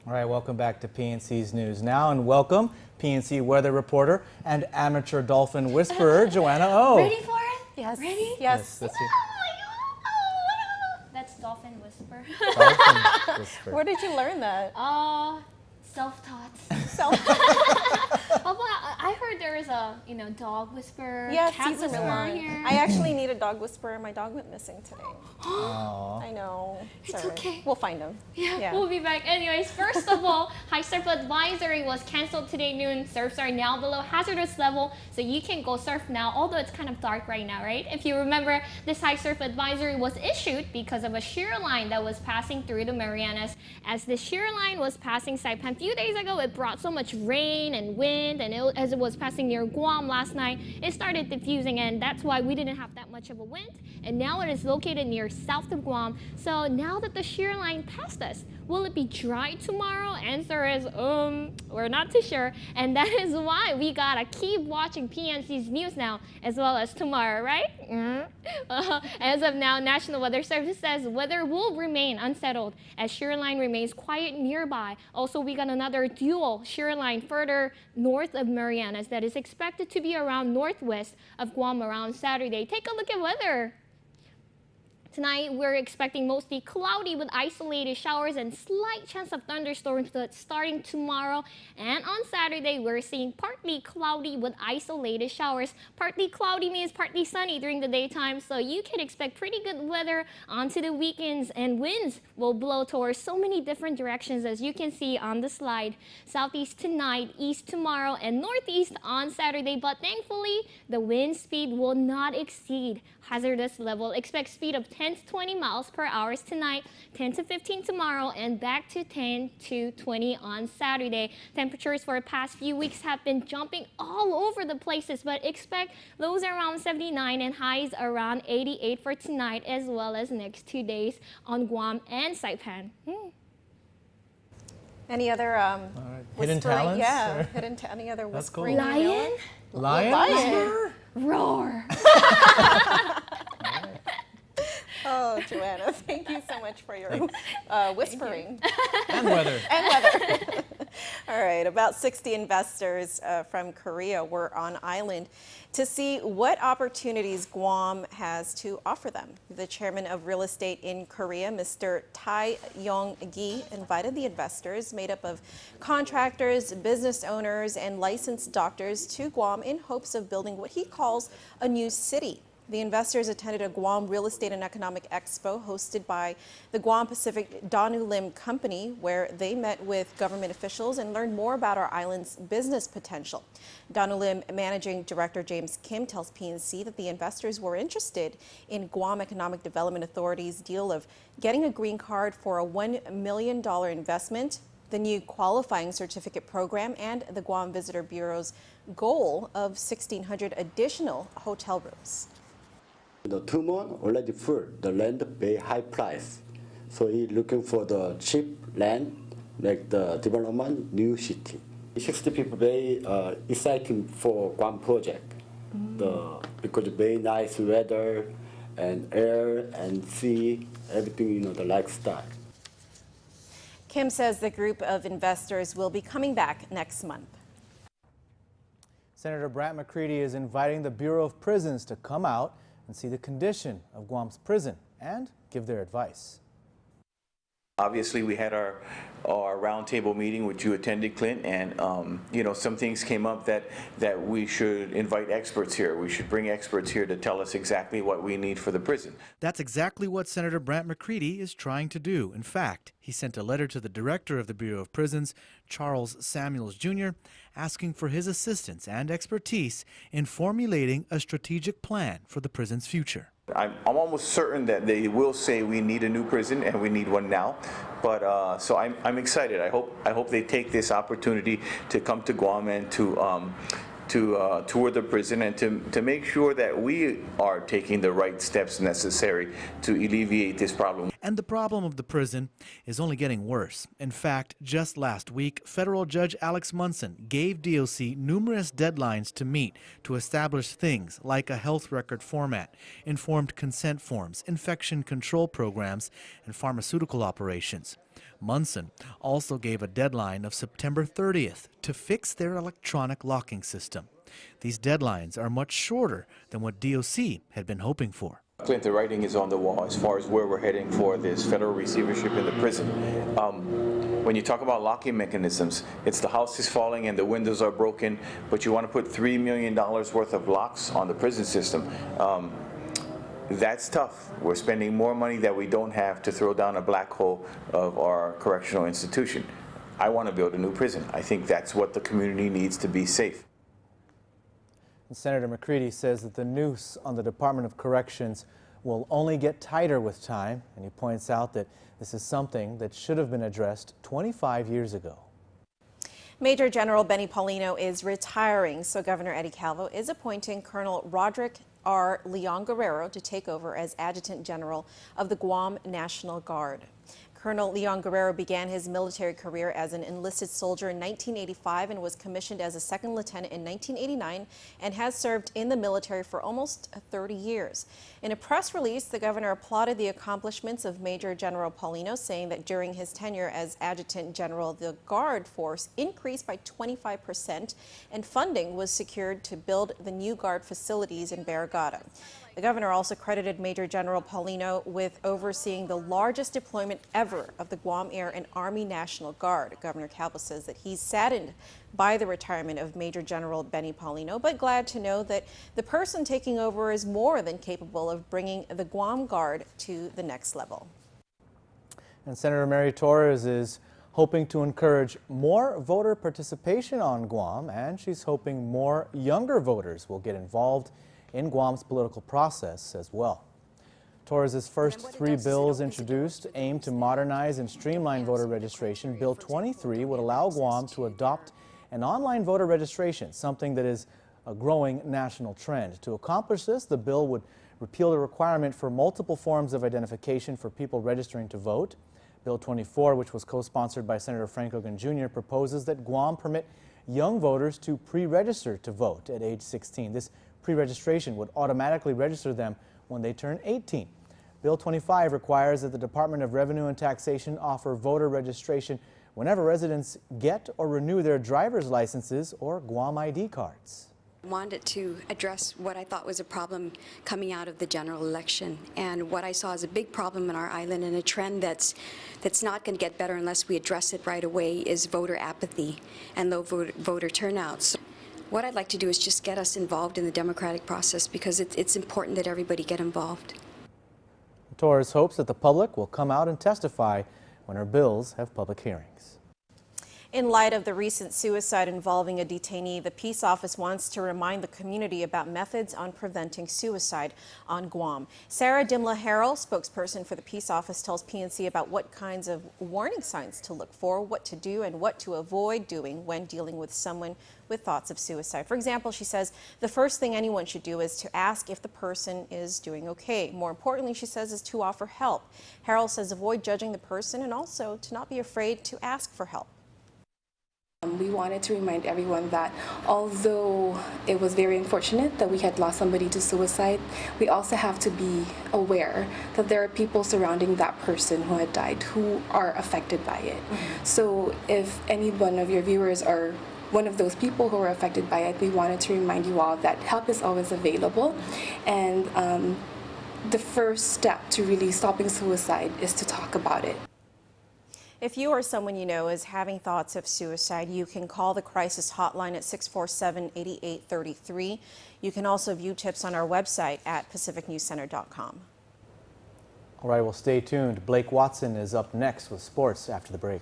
All right, welcome back to PNC's News Now, and welcome PNC weather reporter and amateur dolphin whisperer, Joanna Oh. Ready for it? Yes. Ready? Yes. That's it. That's dolphin whisper. Dolphin whisper. Where did you learn that? Self-taught. Self. I heard there is a dog whisperer, Yeah, cat season whisperer one. here. I actually need a dog whisperer. My dog went missing today. Aw. I know. It's Sorry. okay. We'll find him. Yeah, we'll be back. Anyways, first of all, high surf advisory was canceled today noon. Surfs are now below hazardous level, so you can go surf now, although it's kind of dark right now, right? If you remember, this high surf advisory was issued because of a shear line that was passing through the Marianas. As the shear line was passing Saipan a few days ago, it brought so much rain and wind, and as it was passing near Guam last night, it started diffusing, and that's why we didn't have that much of a wind. And now it is located near south of Guam. So now that the shear line passed us, will it be dry tomorrow? Answer is, we're not too sure. And that is why we gotta keep watching PNC's News Now as well as tomorrow, right? As of now, National Weather Service says weather will remain unsettled as shear line remains quiet nearby. Also, we got another dual shear line further north of Marianas that is expected to be around northwest of Guam around Saturday. Take a look at weather. Tonight, we're expecting mostly cloudy with isolated showers and slight chance of thunderstorms starting tomorrow. And on Saturday, we're seeing partly cloudy with isolated showers. Partly cloudy means partly sunny during the daytime, so you can expect pretty good weather onto the weekends, and winds will blow towards so many different directions as you can see on the slide. Southeast tonight, east tomorrow, and northeast on Saturday, but thankfully, the wind speed will not exceed hazardous level. Expect speed of 10 to 20 miles per hour tonight, 10 to 15 tomorrow, and back to 10 to 20 on Saturday. Temperatures for the past few weeks have been jumping all over the places, but expect lows around 79 and highs around 88 for tonight, as well as next 2 days on Guam and Saipan. Any other Hidden talents? Yeah, or- any other That's cool. whispering? Lion? Lion? Lion. Roar. Oh, Joanna, thank you so much for your whispering. And weather. And weather. All right, about 60 investors from Korea were on island to see what opportunities Guam has to offer them. The chairman of real estate in Korea, Mr. Tae Yong-gi, invited the investors, made up of contractors, business owners, and licensed doctors, to Guam in hopes of building what he calls a new city. The investors attended a Guam Real Estate and Economic Expo hosted by the Guam Pacific Danu Lim Company, where they met with government officials and learned more about our island's business potential. Danu Lim Managing Director James Kim tells PNC that the investors were interested in Guam Economic Development Authority's deal of getting a green card for a $1 million investment, the new qualifying certificate program, and the Guam Visitor Bureau's goal of 1,600 additional hotel rooms. The 2 months already full, the land pay high price. So he looking for the cheap land, like the development, new city. 60 people very exciting for Guam project. Because very nice weather and air and sea, everything, the lifestyle. Kim says the group of investors will be coming back next month. Senator Brant McCready is inviting the Bureau of Prisons to come out and see the condition of Guam's prison and give their advice. Obviously, we had our roundtable meeting, which you attended, Clint, and some things came up that we should invite experts here. We should bring experts here to tell us exactly what we need for the prison. That's exactly what Senator Brant McCready is trying to do. In fact, he sent a letter to the director of the Bureau of Prisons, Charles Samuels Jr., asking for his assistance and expertise in formulating a strategic plan for the prison's future. I'm almost certain that they will say we need a new prison, and we need one now. But so I'm excited. I hope they take this opportunity to come to Guam and to tour the prison and to make sure that we are taking the right steps necessary to alleviate this problem. And the problem of the prison is only getting worse. In fact, just last week, federal judge Alex Munson gave DOC numerous deadlines to meet to establish things like a health record format, informed consent forms, infection control programs, and pharmaceutical operations. Munson also gave a deadline of September 30th to fix their electronic locking system. These deadlines are much shorter than what DOC had been hoping for. Clint, the writing is on the wall as far as where we're heading for this federal receivership in the prison. When you talk about locking mechanisms, it's the house is falling and the windows are broken, but you want to put $3 million worth of locks on the prison system. That's tough. We're spending more money that we don't have to throw down a black hole of our correctional institution. I want to build a new prison. I think that's what the community needs to be safe. And Senator McCready says that the noose on the Department of Corrections will only get tighter with time, and he points out that this is something that should have been addressed 25 years ago. Major General Benny Paulino is retiring, so Governor Eddie Calvo is appointing Colonel Roderick R. Leon Guerrero to take over as Adjutant General of the Guam National Guard. Colonel Leon Guerrero began his military career as an enlisted soldier in 1985 and was commissioned as a second lieutenant in 1989 and has served in the military for almost 30 years. In a press release, the governor applauded the accomplishments of Major General Paulino, saying that during his tenure as Adjutant General, the Guard force increased by 25% and funding was secured to build the new Guard facilities in Barrigada. The governor also credited Major General Paulino with overseeing the largest deployment ever of the Guam Air and Army National Guard. Governor Calvo says that he's saddened by the retirement of Major General Benny Paulino, but glad to know that the person taking over is more than capable of bringing the Guam Guard to the next level. And Senator Mary Torres is hoping to encourage more voter participation on Guam, and she's hoping more younger voters will get involved in Guam's political process as well. Torres' first three bills introduced aim to modernize and streamline voter registration. Bill 23 would allow Guam to adopt an online voter registration, something that is a growing national trend. To accomplish this, the bill would repeal the requirement for multiple forms of identification for people registering to vote. Bill 24, which was co-sponsored by Senator Frank Hogan Jr., proposes that Guam permit young voters to pre-register to vote at age 16. This pre-registration would automatically register them when they turn 18. Bill 25 requires that the Department of Revenue and Taxation offer voter registration whenever residents get or renew their driver's licenses or Guam ID cards. I wanted to address what I thought was a problem coming out of the general election, and what I saw as a big problem in our island and a trend that's not going to get better unless we address it right away is voter apathy and low voter turnout. So what I'd like to do is just get us involved in the democratic process, because it's important that everybody get involved. Torres hopes that the public will come out and testify when her bills have public hearings. In light of the recent suicide involving a detainee, the Peace Office wants to remind the community about methods on preventing suicide on Guam. Sarah Dimla-Harrell, spokesperson for the Peace Office, tells PNC about what kinds of warning signs to look for, what to do, and what to avoid doing when dealing with someone with thoughts of suicide. For example, she says the first thing anyone should do is to ask if the person is doing okay. More importantly, she says, is to offer help. Harrell says avoid judging the person and also to not be afraid to ask for help. We wanted to remind everyone that although it was very unfortunate that we had lost somebody to suicide, we also have to be aware that there are people surrounding that person who had died who are affected by it. So if any one of your viewers are one of those people who are affected by it, we wanted to remind you all that help is always available, and the first step to really stopping suicide is to talk about it. If you or someone you know is having thoughts of suicide, you can call the crisis hotline at 647-8833. You can also view tips on our website at pacificnewscenter.com. All right, well, stay tuned. Blake Watson is up next with sports after the break.